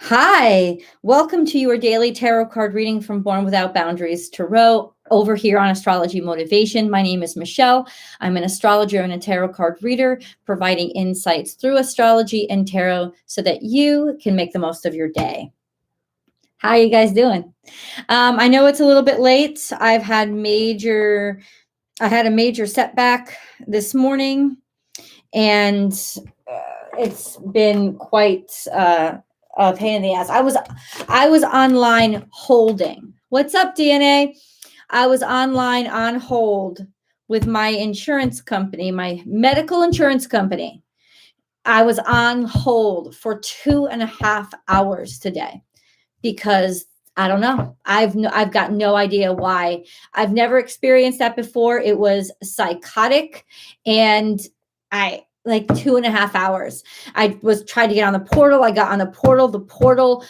Hi, welcome to your daily tarot card reading from Born Without Boundaries Tarot over here on Astrology Motivation. My name is Michelle. I'm an astrologer and a tarot card reader, providing insights through astrology and tarot so that you can make the most of your day. How are you guys doing? I know it's a little bit late. I had a major setback this morning, and it's been quite a pain in the ass. I was online holding. What's up, DNA? I was online on hold with my insurance company, my medical insurance company. I was on hold for 2.5 hours today because I don't know. I've got no idea why. I've never experienced that before. It was psychotic, and I like 2.5 hours. I was trying to get on the portal. I got on the portal.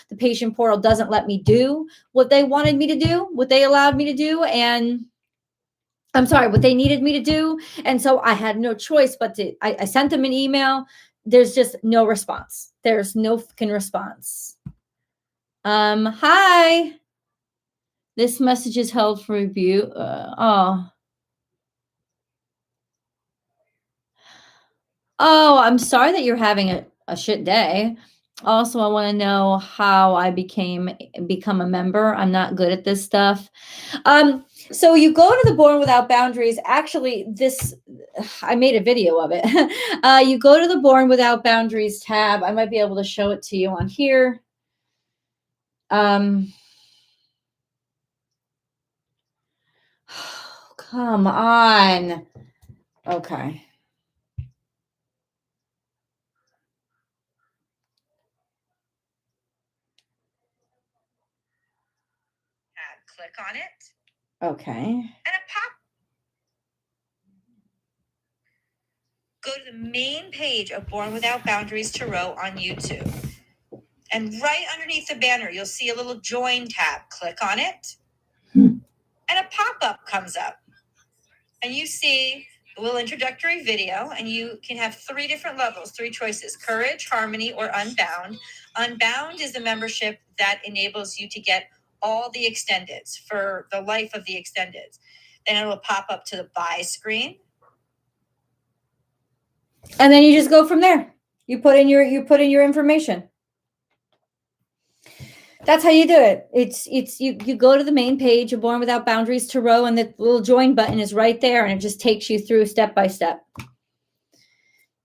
The patient portal doesn't let me do what they wanted me to do, what they allowed me to do, and I'm sorry, what they needed me to do. And so I had no choice but I sent them an email. There's just no response. There's no fucking response. Hi. This message is held for review. Oh, I'm sorry that you're having a shit day. Also, I want to know how I become a member. I'm not good at this stuff. So you go to the Born Without Boundaries. Actually, I made a video of it. You go to the Born Without Boundaries tab. I might be able to show it to you on here. Come on. Okay. Click on it. Okay. And a pop. Go to the main page of Born Without Boundaries Tarot on YouTube. And right underneath the banner, you'll see a little join tab. Click on it. And a pop-up comes up. And you see a little introductory video, and you can have 3 different levels, 3 choices: courage, harmony, or unbound. Unbound is the membership that enables you to get all the extendeds for the life of the extendeds. Then it will pop up to the buy screen. And then you just go from there. You put in your information. That's how you do it. You go to the main page of Born Without Boundaries Tarot, and the little join button is right there, and it just takes you through step by step.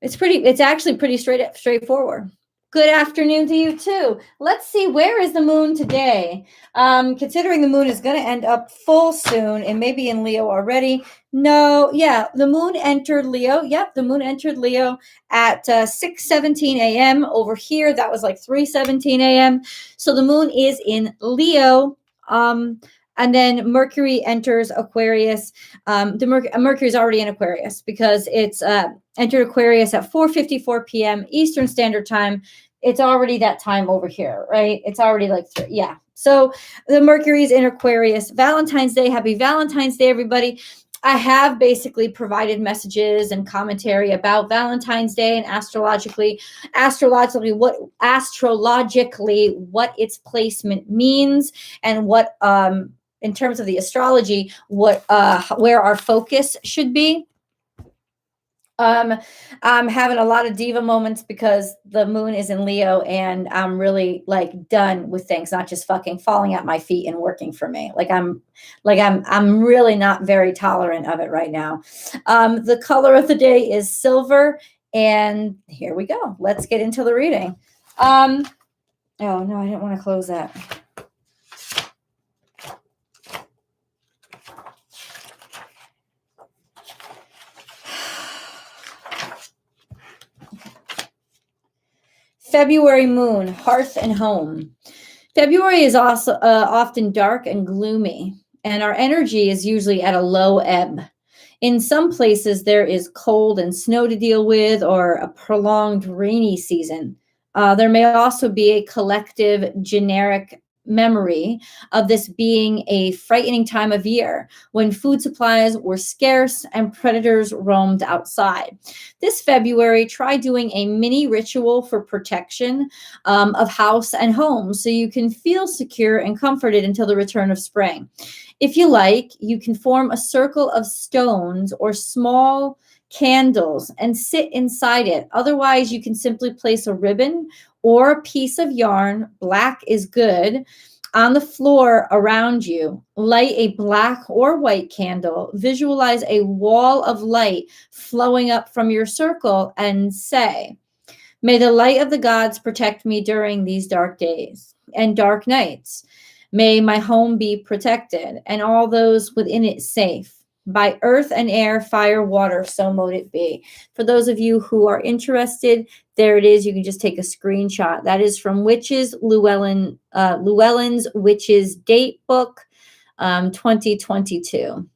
It's actually pretty straightforward. Good afternoon to you too. Let's see, where is the moon today? Considering the moon is going to end up full soon, and maybe in Leo already. No, yeah, the moon entered Leo. Yep, the moon entered Leo at 6:17 a.m. over here. That was like 3:17 a.m. So the moon is in Leo. And then Mercury enters Aquarius. Mercury is already in Aquarius because it's entered Aquarius at 4:54 p.m. Eastern Standard Time. It's already that time over here, right? It's already like, yeah. So the Mercury is in Aquarius. Valentine's Day. Happy Valentine's Day, everybody. I have basically provided messages and commentary about Valentine's Day and astrologically what its placement means, and what in terms of the astrology, where our focus should be. I'm having a lot of diva moments because the moon is in Leo, and I'm really like done with things not just fucking falling at my feet and working for me. I'm really not very tolerant of it right now. The color of the day is silver, and here we go. Let's get into the reading. Oh no, I didn't want to close that. February moon, hearth and home. February is also often dark and gloomy, and our energy is usually at a low ebb. In some places, there is cold and snow to deal with, or a prolonged rainy season. There may also be a collective generic memory of this being a frightening time of year when food supplies were scarce and predators roamed outside. This February, try doing a mini ritual for protection of house and home so you can feel secure and comforted until the return of spring. If you like, you can form a circle of stones or small candles and sit inside it. Otherwise, you can simply place a ribbon or a piece of yarn, black is good, on the floor around you. Light a black or white candle. Visualize a wall of light flowing up from your circle and say, "May the light of the gods protect me during these dark days and dark nights. May my home be protected and all those within it safe. By earth and air, fire, water, so mote it be." For those of you who are interested, there it is. You can just take a screenshot. That is from Witches Llewellyn's Witches Date Book, 2022.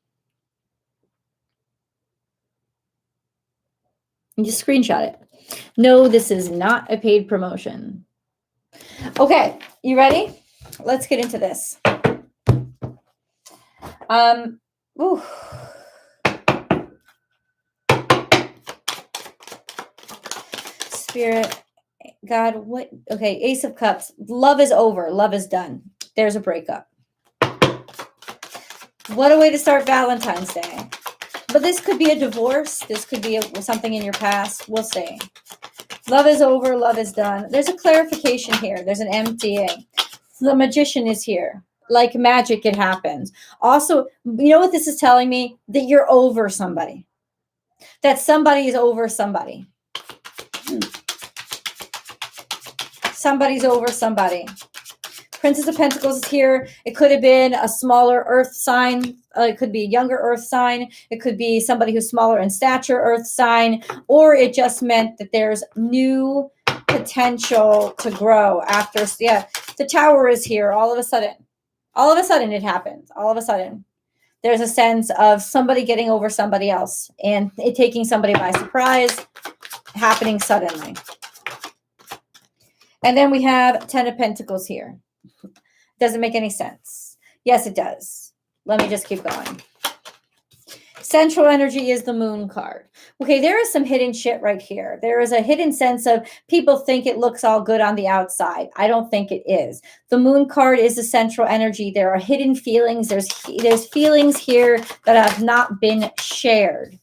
You just screenshot it. No, this is not a paid promotion. Okay, you ready? Let's get into this. Ooh. Spirit, God, what? Okay, Ace of Cups. Love is over. Love is done. There's a breakup. What a way to start Valentine's Day. But this could be a divorce. This could be something in your past. We'll see. Love is over. Love is done. There's a clarification here. There's an emptying. The Magician is here. Like magic, it happens. Also, you know what this is telling me? That you're over somebody. That somebody is over somebody. Somebody's over somebody. Princess of Pentacles is here. It could have been a smaller earth sign. It could be a younger earth sign. It could be somebody who's smaller in stature earth sign. Or it just meant that there's new potential to grow after. Yeah, the Tower is here all of a sudden. All of a sudden it happens. All of a sudden. There's a sense of somebody getting over somebody else and it taking somebody by surprise, happening suddenly. And then we have 10 of Pentacles here. Doesn't make any sense. Yes, it does. Let me just keep going. Central energy is the Moon card. Okay, there is some hidden shit right here. There is a hidden sense of people think it looks all good on the outside. I don't think it is. The Moon card is the central energy. There are hidden feelings. There's feelings here that have not been shared.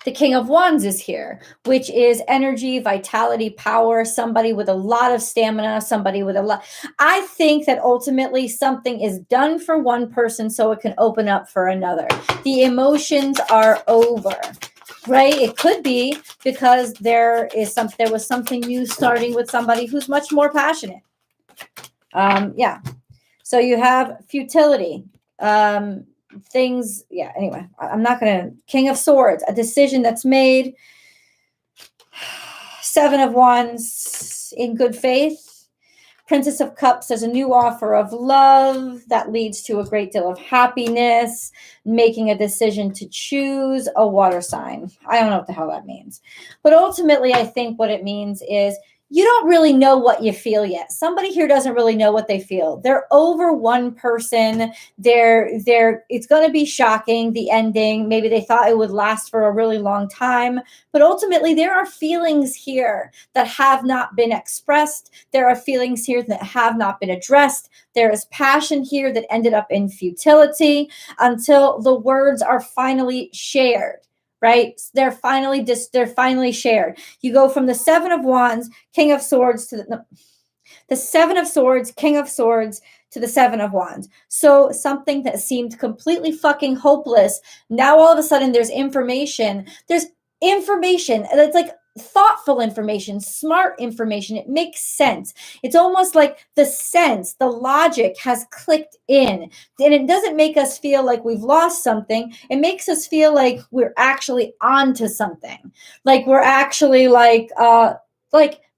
The King of Wands is here, which is energy, vitality, power, somebody with a lot of stamina, somebody with a lot. I think that ultimately something is done for one person so it can open up for another. The emotions are over, right? It could be because there was something new starting with somebody who's much more passionate. Yeah. So you have futility. Things, yeah, anyway, I'm not going to. King of Swords, a decision that's made. 7 of Wands, in good faith. Princess of Cups, there's a new offer of love that leads to a great deal of happiness, making a decision to choose a water sign. I don't know what the hell that means. But ultimately, I think what it means is you don't really know what you feel yet. Somebody here doesn't really know what they feel. They're over one person. It's going to be shocking, the ending. Maybe they thought it would last for a really long time. But ultimately, there are feelings here that have not been expressed. There are feelings here that have not been addressed. There is passion here that ended up in futility until the words are finally shared. Right? They're finally shared. You go from the 7 of Wands, King of Swords to the 7 of Swords, King of Swords to the 7 of Wands. So something that seemed completely fucking hopeless. Now all of a sudden there's information. There's information. And it's like thoughtful information, smart information. It makes sense. It's almost like the sense, the logic has clicked in. And it doesn't make us feel like we've lost something. It makes us feel like we're actually onto something. Like we're actually like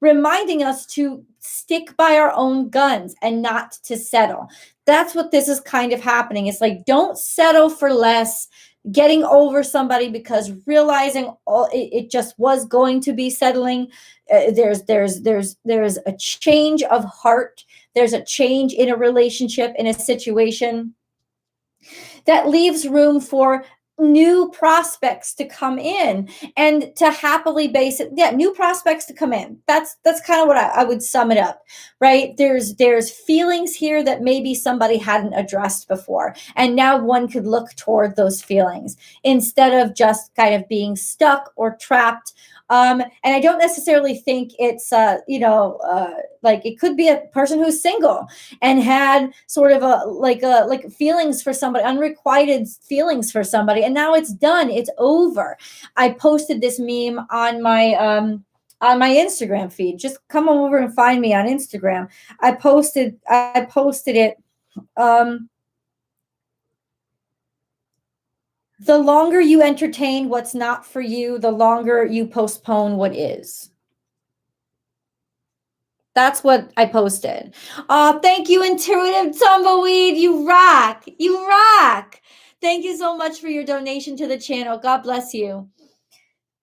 reminding us to stick by our own guns and not to settle. That's what this is kind of happening. It's like, don't settle for less. getting over somebody because realizing it just was going to be settling. There's a change of heart. There's a change in a relationship, in a situation that leaves room for new prospects to come in and to happily base it. Yeah, new prospects to come in. That's kind of what I would sum it up, right? There's feelings here that maybe somebody hadn't addressed before, and now one could look toward those feelings instead of just kind of being stuck or trapped. And I don't necessarily think it's like it could be a person who's single and had sort of like feelings for somebody, unrequited feelings for somebody, and now it's done, it's over. I posted this meme on my Instagram feed. Just come over and find me on Instagram. I posted it. The longer you entertain what's not for you, the longer you postpone what is. That's what I posted. Oh, thank you, Intuitive Tumbleweed. You rock. You rock. Thank you so much for your donation to the channel. God bless you.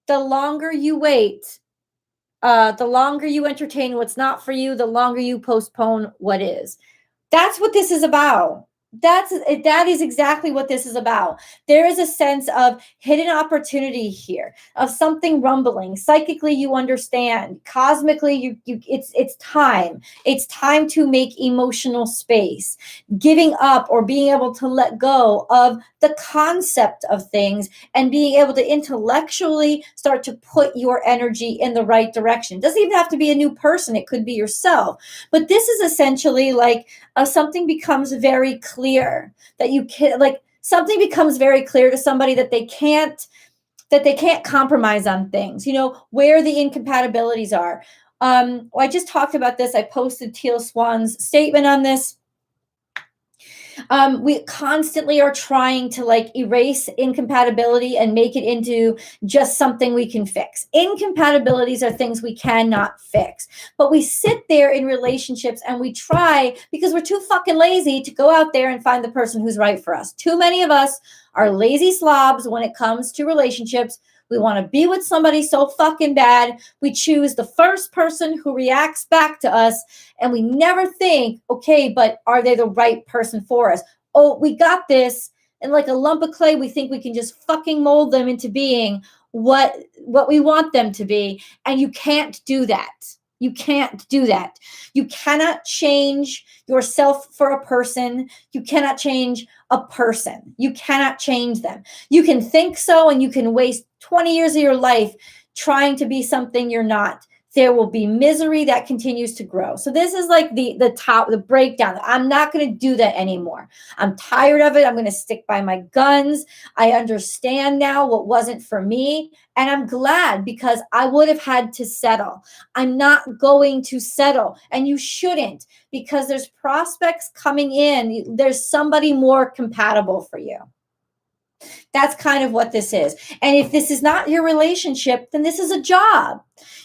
The longer you wait, the longer you entertain what's not for you, the longer you postpone what is. That's what this is about. That is exactly what this is about. There is a sense of hidden opportunity here, of something rumbling. Psychically, you understand. Cosmically, it's time. It's time to make emotional space. Giving up or being able to let go of the concept of things and being able to intellectually start to put your energy in the right direction. It doesn't even have to be a new person. It could be yourself. But this is essentially like something becomes very clear that you can, like something becomes very clear to somebody that they can't compromise on things, where the incompatibilities are. I just talked about this. I posted Teal Swan's statement on this. We constantly are trying to erase incompatibility and make it into just something we can fix. Incompatibilities are things we cannot fix, but we sit there in relationships and we try because we're too fucking lazy to go out there and find the person who's right for us. Too many of us are lazy slobs when it comes to relationships. We want to be with somebody so fucking bad. We choose the first person who reacts back to us, and we never think, okay, but are they the right person for us? Oh, we got this. And like a lump of clay, we think we can just fucking mold them into being what we want them to be. And you can't do that. You can't do that. You cannot change yourself for a person. You cannot change a person. You cannot change them. You can think so, and you can waste 20 years of your life trying to be something you're not. There will be misery that continues to grow. So this is like the breakdown. I'm not going to do that anymore. I'm tired of it. I'm going to stick by my guns. I understand now what wasn't for me. And I'm glad, because I would have had to settle. I'm not going to settle. And you shouldn't, because there's prospects coming in. There's somebody more compatible for you. That's kind of what this is. And if this is not your relationship, then this is a job.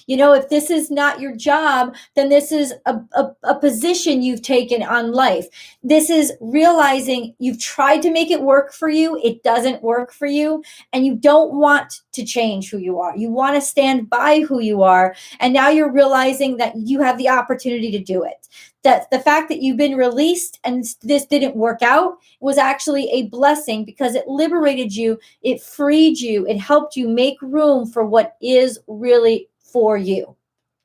If this is not your job, then this is a position you've taken on life. This is realizing you've tried to make it work for you. It doesn't work for you. And you don't want to change who you are. You want to stand by who you are. And now you're realizing that you have the opportunity to do it. That the fact that you've been released and this didn't work out was actually a blessing, because it liberated you, it freed you, it helped you make room for what is really for you.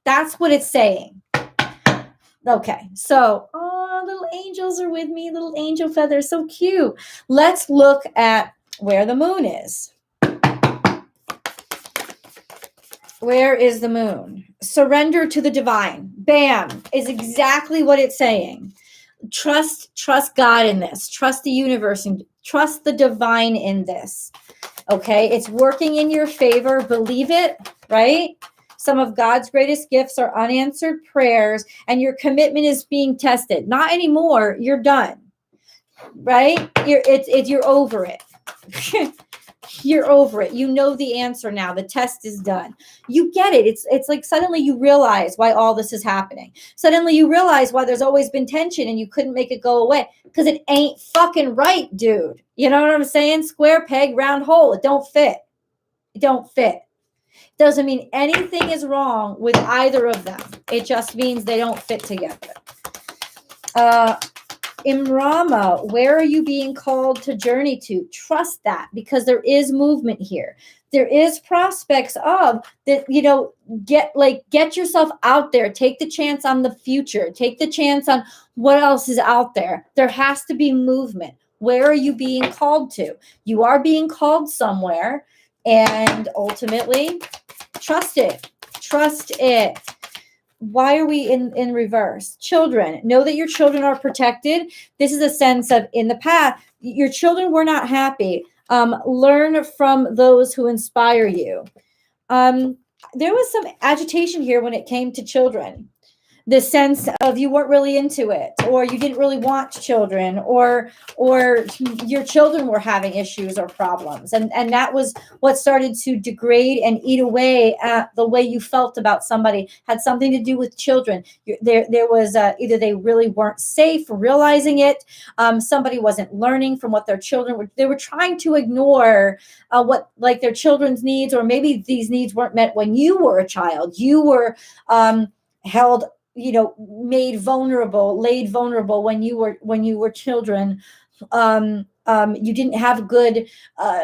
That's what it's saying. Okay, so little angels are with me, little angel feathers, so cute. Let's look at where the moon is. Where is the moon? Surrender to the divine. Bam, is exactly what it's saying. Trust God in this. Trust the universe and trust the divine in this. Okay, it's working in your favor. Believe it, right? Some of God's greatest gifts are unanswered prayers, and your commitment is being tested. Not anymore. You're done, right? You're over it. You're over it. You know the answer now. The test is done. You get it. It's like suddenly you realize why all this is happening. Suddenly you realize why there's always been tension and you couldn't make it go away because it ain't fucking right, dude. You know what I'm saying? Square peg, round hole. It don't fit. It don't fit. Doesn't mean anything is wrong with either of them. It just means they don't fit together. Imrama, where are you being called to journey to? Trust that, because there is movement here. There is prospects of that, you know, get yourself out there. Take the chance on the future. Take the chance on what else is out there. There has to be movement. Where are you being called to? You are being called somewhere, and ultimately, trust it. Trust it. Why are we in reverse? Children, know that your children are protected. This is a sense of in the past, your children were not happy. Learn from those who inspire you. There was some agitation here when it came to children. The sense of you weren't really into it, or you didn't really want children, or your children were having issues or problems. And that was what started to degrade and eat away at the way you felt about somebody. Had something to do with children. There was either they really weren't safe realizing it. Somebody wasn't learning from what their children were. They were trying to ignore what like their children's needs, or maybe these needs weren't met when you were a child. You were held, you know, laid vulnerable when you were children. You didn't have good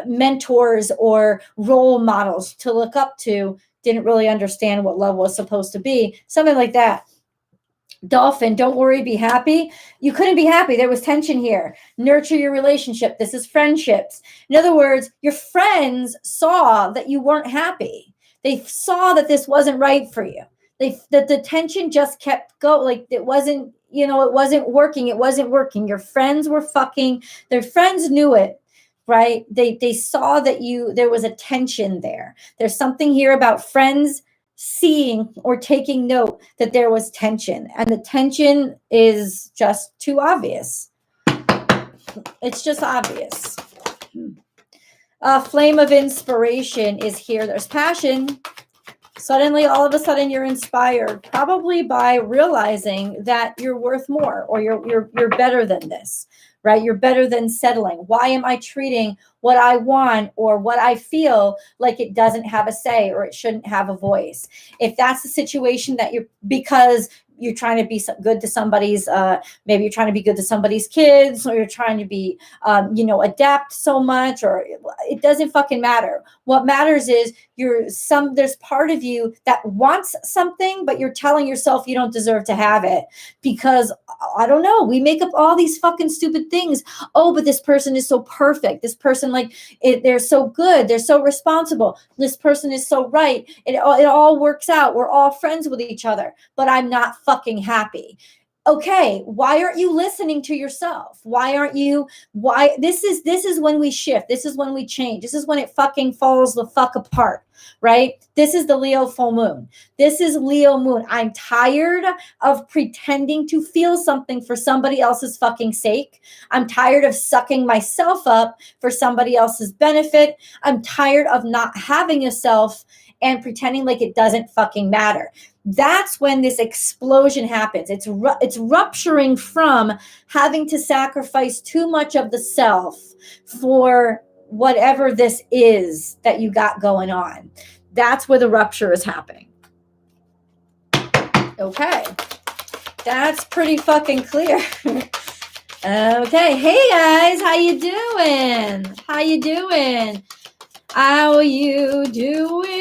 mentors or role models to look up to, didn't really understand what love was supposed to be, something like that. Dolphin, don't worry, be happy. You couldn't be happy. There was tension here. Nurture your relationship. This is friendships. In other words, your friends saw that you weren't happy. They saw that this wasn't right for you. That the tension just kept going. Like it wasn't, you know, it wasn't working. It wasn't working. Your friends were fucking, their friends knew it, right? They saw that there was a tension there. There's something here about friends seeing or taking note that there was tension, and the tension is just too obvious. It's just obvious. Flame of inspiration is here. There's passion. Suddenly, all of a sudden, you're inspired, probably by realizing that you're worth more, or you're better than this, right? You're better than settling. Why am I treating what I want or what I feel like it doesn't have a say, or it shouldn't have a voice? If that's the situation that because you're trying to be good to somebody's, maybe you're trying to be good to somebody's kids, or you're trying to be, adapt so much, or it doesn't fucking matter. What matters is there's part of you that wants something, but you're telling yourself you don't deserve to have it because, I don't know, we make up all these fucking stupid things. Oh, but this person is so perfect. This person, they're so good. They're so responsible. This person is so right. It all works out. We're all friends with each other, but I'm not fucking happy. Okay, why aren't you listening to yourself? This is when we shift. This is when we change. This is when it fucking falls the fuck apart, right? This is the Leo full moon. This is Leo moon. I'm tired of pretending to feel something for somebody else's fucking sake. I'm tired of sucking myself up for somebody else's benefit. I'm tired of not having a self and pretending like it doesn't fucking matter. That's when this explosion happens. It's rupturing from having to sacrifice too much of the self for whatever this is that you got going on. That's where the rupture is happening. Okay. That's pretty fucking clear. Okay. Hey guys, how you doing? How you doing? How you doing?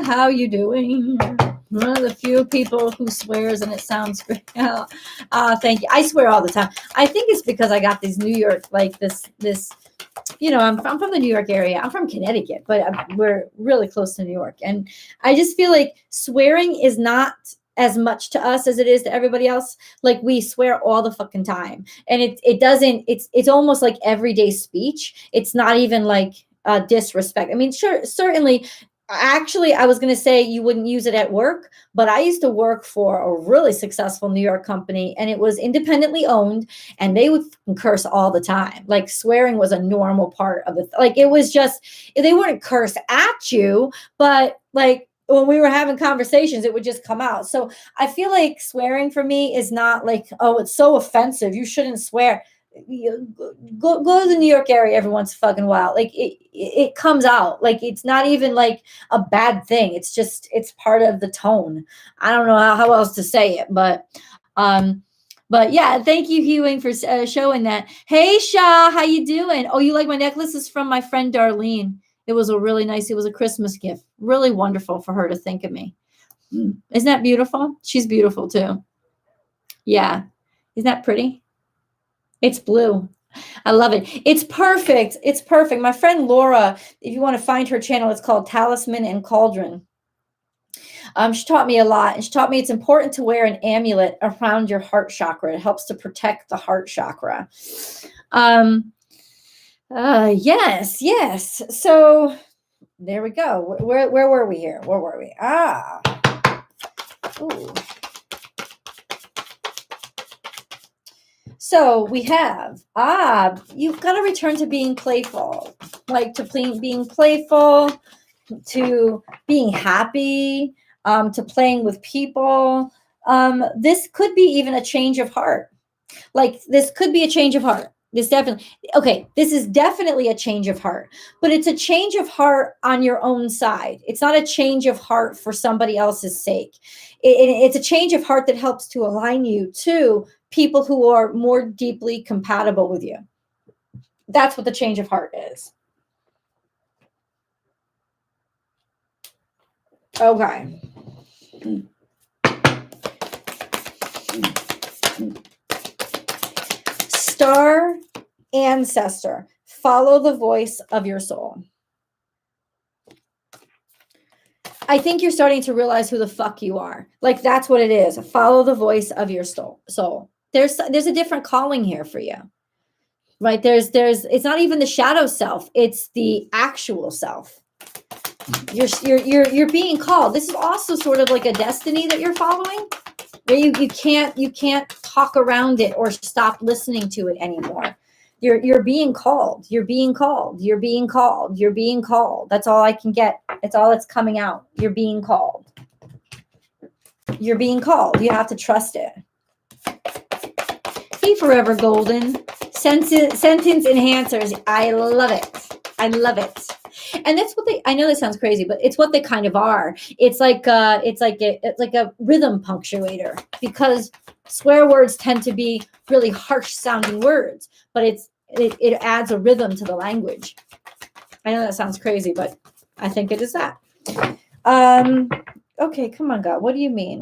How you doing? One of the few people who swears and it sounds great. Thank you. I swear all the time. I think it's because I got these New York, this, I'm from the New York area. I'm from Connecticut, but we're really close to New York. And I just feel like swearing is not as much to us as it is to everybody else. Like we swear all the fucking time. And it's almost like everyday speech. It's not even like disrespect. I mean, sure, certainly Actually, I was going to say you wouldn't use it at work, but I used to work for a really successful New York company, and it was independently owned, and they would curse all the time. Like swearing was a normal part of it. Like it was just, they wouldn't curse at you, but like when we were having conversations, it would just come out. So I feel like swearing for me is not like, oh, it's so offensive, you shouldn't swear. Go to the New York area every once in a fucking while. Like it comes out. Like it's not even like a bad thing. It's just, it's part of the tone. I don't know how else to say it, but yeah, thank you, Hewing, for showing that. Hey, Sha, how you doing? Oh, you like my necklace? Is from my friend Darlene. It was a really nice, it was a Christmas gift. Really wonderful for her to think of me. Isn't that beautiful? She's beautiful too. Yeah. Isn't that pretty? It's blue. I love it. It's perfect. It's perfect. My friend Laura, if you want to find her channel, it's called Talisman and Cauldron. She taught me a lot, and she taught me it's important to wear an amulet around your heart chakra. It helps to protect the heart chakra. Yes, yes. So there we go. Where were we here? Where were we? Ooh. So we have, you've got to return to being playful, like to being playful, to being happy, to playing with people. This could be even a change of heart. Like this could be a change of heart. This is definitely a change of heart, but it's a change of heart on your own side. It's not a change of heart for somebody else's sake. It's a change of heart that helps to align you to people who are more deeply compatible with you. That's what the change of heart is. Okay. Star ancestor, follow the voice of your soul. I think you're starting to realize who the fuck you are. Like that's what it is. Follow the voice of your soul. There's a different calling here for you. Right? It's not even the shadow self, it's the actual self. You're being called. This is also sort of like a destiny that you're following. Where you can't talk around it or stop listening to it anymore. You're being called. You're being called. You're being called. You're being called. That's all I can get. It's all that's coming out. You're being called. You're being called. You have to trust it. Be forever golden. Sentence enhancers. I love it. I love it. And that's what I know this sounds crazy, but it's what they kind of are. It's like a rhythm punctuator, because swear words tend to be really harsh sounding words, but it adds a rhythm to the language. I know that sounds crazy, but I think it is that. Okay, come on, God. What do you mean?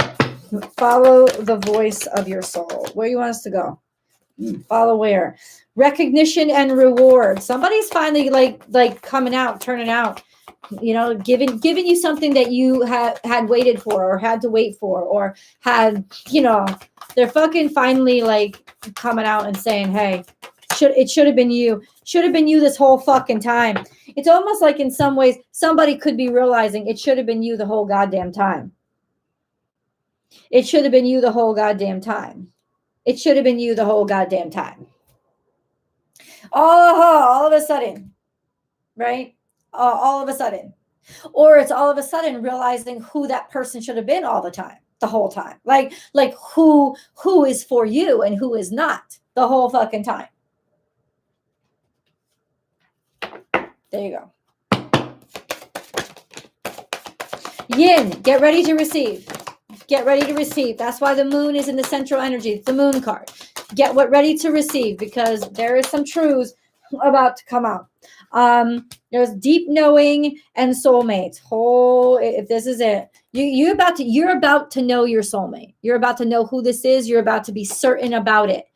Follow the voice of your soul. Where do you want us to go? Follow where? Recognition and reward. Somebody's finally like coming out, turning out, giving you something that you had waited for, or had to wait for, or had, they're fucking finally like coming out and saying, hey, it should have been you. Should have been you this whole fucking time. It's almost like in some ways somebody could be realizing it should have been you the whole goddamn time. It should have been you the whole goddamn time. It should have been you the whole goddamn time. All of a sudden, right? All of a sudden. Or it's all of a sudden realizing who that person should have been all the time, the whole time. Like who is for you and who is not the whole fucking time. There you go. Yin, get ready to receive. Get ready to receive. That's why the moon is in the central energy. It's the moon card. Get ready to receive, because there is some truths about to come out. There's deep knowing and soulmates. If this is it, you're about to know your soulmate. You're about to know who this is. You're about to be certain about it,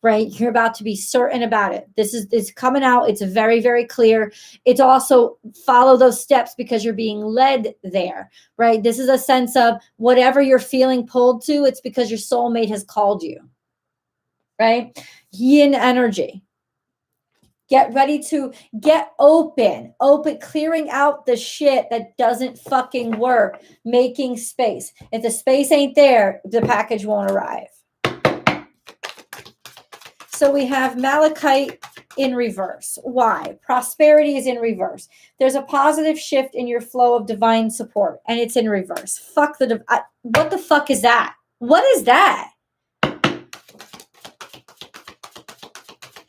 right? You're about to be certain about it. It's coming out. It's very, very clear. It's also follow those steps because you're being led there, right? This is a sense of whatever you're feeling pulled to. It's because your soulmate has called you, right? Yin energy. Get ready to get open, clearing out the shit that doesn't fucking work, making space. If the space ain't there, the package won't arrive. So we have Malachite in reverse. Why? Prosperity is in reverse. There's a positive shift in your flow of divine support, and it's in reverse. Fuck what the fuck is that? What is that?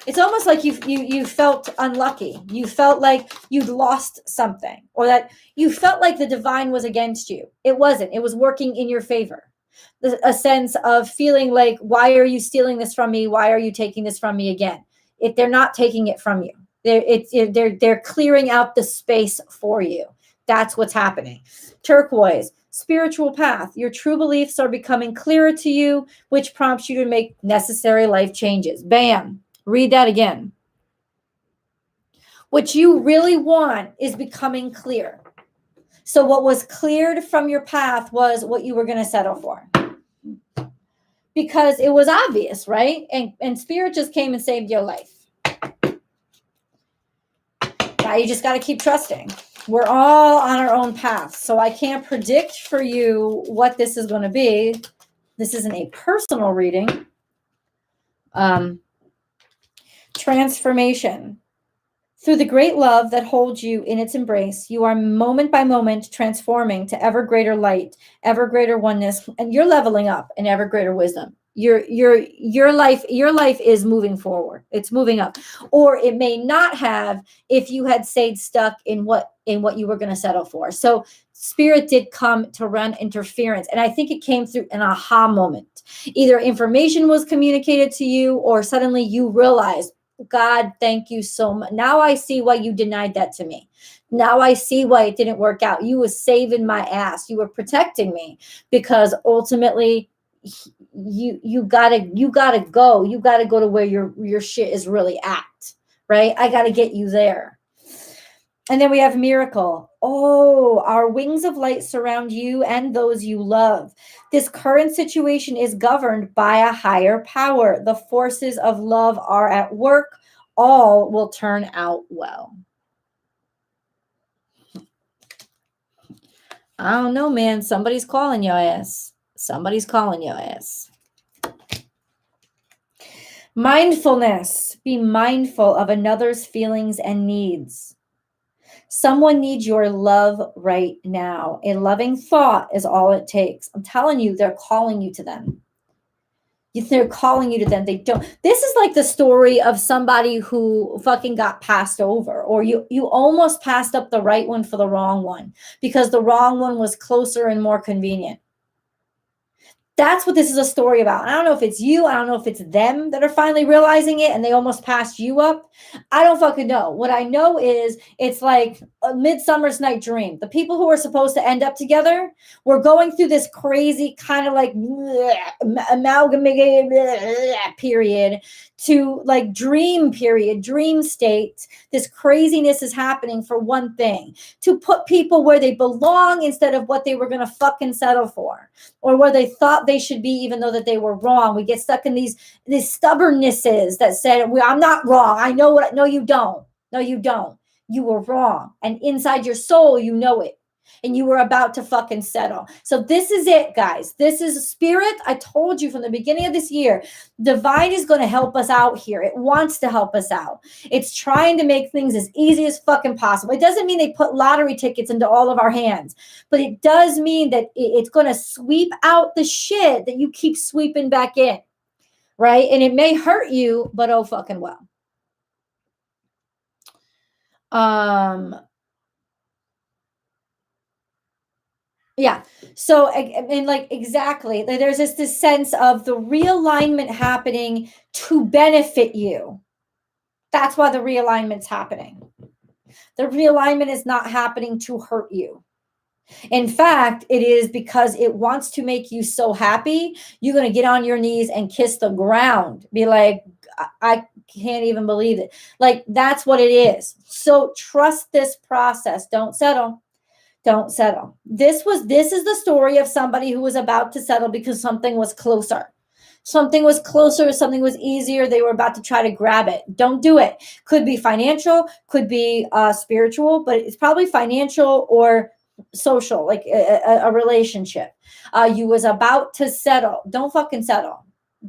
It's almost like you felt unlucky. You felt like you'd lost something, or that you felt like the divine was against you. It wasn't. It was working in your favor. A sense of feeling like, why are you stealing this from me? Why are you taking this from me again? If they're not taking it from you, they're clearing out the space for you. That's what's happening. Turquoise, spiritual path. Your true beliefs are becoming clearer to you, which prompts you to make necessary life changes. Bam. Read that again. What you really want is becoming clear. So what was cleared from your path was what you were going to settle for. Because it was obvious, right? And spirit just came and saved your life. Now you just got to keep trusting. We're all on our own path. So I can't predict for you what this is going to be. This isn't a personal reading. Transformation. Through the great love that holds you in its embrace, you are moment by moment transforming to ever greater light, ever greater oneness, and you're leveling up in ever greater wisdom. Your life is moving forward. It's moving up. Or it may not have if you had stayed stuck in what you were going to settle for. So spirit did come to run interference. And I think it came through an aha moment. Either information was communicated to you, or suddenly you realized, God, thank you so much. Now I see why you denied that to me. Now I see why it didn't work out. You were saving my ass. You were protecting me, because ultimately you gotta go. You gotta go to where your shit is really at, right? I gotta get you there. And then we have miracle. Oh, our wings of light surround you and those you love. This current situation is governed by a higher power. The forces of love are at work. All will turn out well. I don't know, man. Somebody's calling your ass. Somebody's calling your ass. Mindfulness. Be mindful of another's feelings and needs. Someone needs your love right now. A loving thought is all it takes. I'm telling you, they're calling you to them. They're calling you to them. They don't. This is like the story of somebody who fucking got passed over, or you almost passed up the right one for the wrong one because the wrong one was closer and more convenient. That's what this is a story about. I don't know if it's you. I don't know if it's them that are finally realizing it and they almost passed you up. I don't fucking know. What I know is it's like a Midsummer's Night Dream. The people who were supposed to end up together were going through this crazy kind of like amalgamated period to like dream state. This craziness is happening for one thing, to put people where they belong instead of what they were going to fucking settle for, or where they thought they should be, even though that they were wrong. We get stuck in these stubbornnesses that said, well, I'm not wrong. I know what. No, you don't. No, you don't. You were wrong. And inside your soul, you know it. And you were about to fucking settle. So this is it, guys. This is spirit. I told you from the beginning of this year, divine is going to help us out here. It wants to help us out. It's trying to make things as easy as fucking possible. It doesn't mean they put lottery tickets into all of our hands, but it does mean that it's going to sweep out the shit that you keep sweeping back in, right? And it may hurt you, but oh fucking well. Yeah. So, and like, exactly, there's this sense of the realignment happening to benefit you. That's why the realignment's happening. The realignment is not happening to hurt you. In fact, it is because it wants to make you so happy, you're going to get on your knees and kiss the ground. Be like, I can't even believe it. Like, that's what it is. So trust this process. Don't settle. Don't settle. This is the story of somebody who was about to settle because something was closer. Something was closer, something was easier. They were about to try to grab it. Don't do it. Could be financial, could be spiritual, but it's probably financial or social, like a relationship. You was about to settle. Don't fucking settle.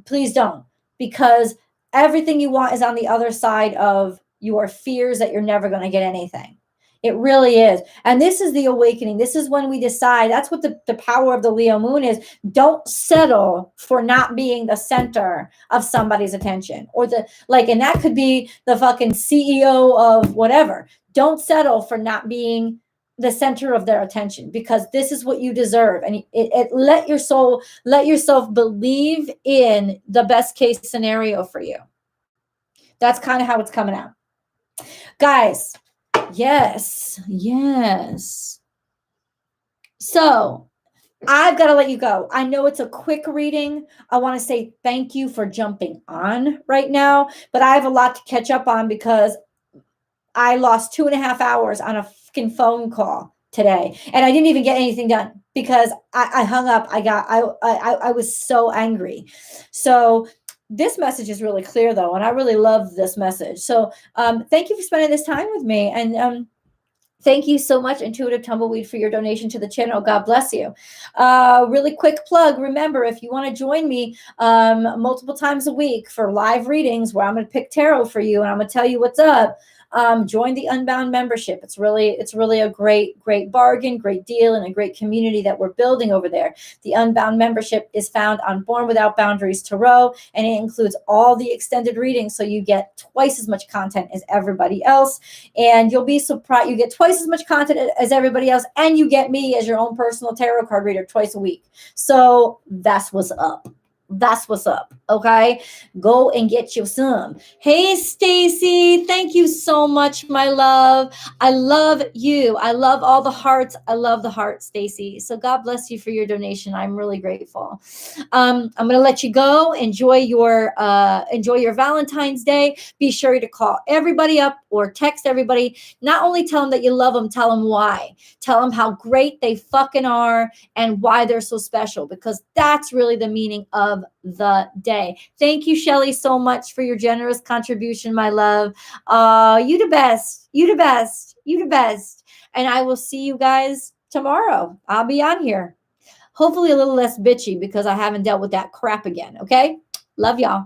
Please don't. Because everything you want is on the other side of your fears that you're never going to get anything. It really is. And this is the awakening. This is when we decide. That's what the power of the Leo moon is. Don't settle for not being the center of somebody's attention or and that could be the fucking CEO of whatever. Don't settle for not being the center of their attention, because this is what you deserve. And let yourself believe in the best case scenario for you. That's kind of how it's coming out. Guys, yes. So I've got to let you go. I know it's a quick reading. I want to say thank you for jumping on right now, but I have a lot to catch up on because I lost 2.5 hours on a fucking phone call today, and I didn't even get anything done because I hung up. I was so angry. So this message is really clear though, and I really love this message. So thank you for spending this time with me, and thank you so much, Intuitive Tumbleweed, for your donation to the channel. God bless you. Really quick plug. Remember, if you want to join me multiple times a week for live readings where I'm going to pick tarot for you and I'm going to tell you what's up, join the Unbound membership. It's really a great bargain, great deal, and a great community that we're building over there. The Unbound membership is found on Born Without Boundaries Tarot, and it includes all the extended readings, so you get twice as much content as everybody else, and you'll be surprised. You get twice as much content as everybody else, and you get me as your own personal tarot card reader twice a week. So that's what's up. That's what's up. Okay. Go and get you some. Hey, Stacy. Thank you so much, my love. I love you. I love all the hearts. I love the heart, Stacy. So God bless you for your donation. I'm really grateful. I'm going to let you go. Enjoy your Valentine's Day. Be sure to call everybody up or text everybody. Not only tell them that you love them, tell them why. Tell them how great they fucking are and why they're so special, because that's really the meaning of the day. Thank you, Shelly, so much for your generous contribution, my love. You the best. You the best. You the best. And I will see you guys tomorrow. I'll be on here. Hopefully a little less bitchy because I haven't dealt with that crap again. Okay? Love y'all.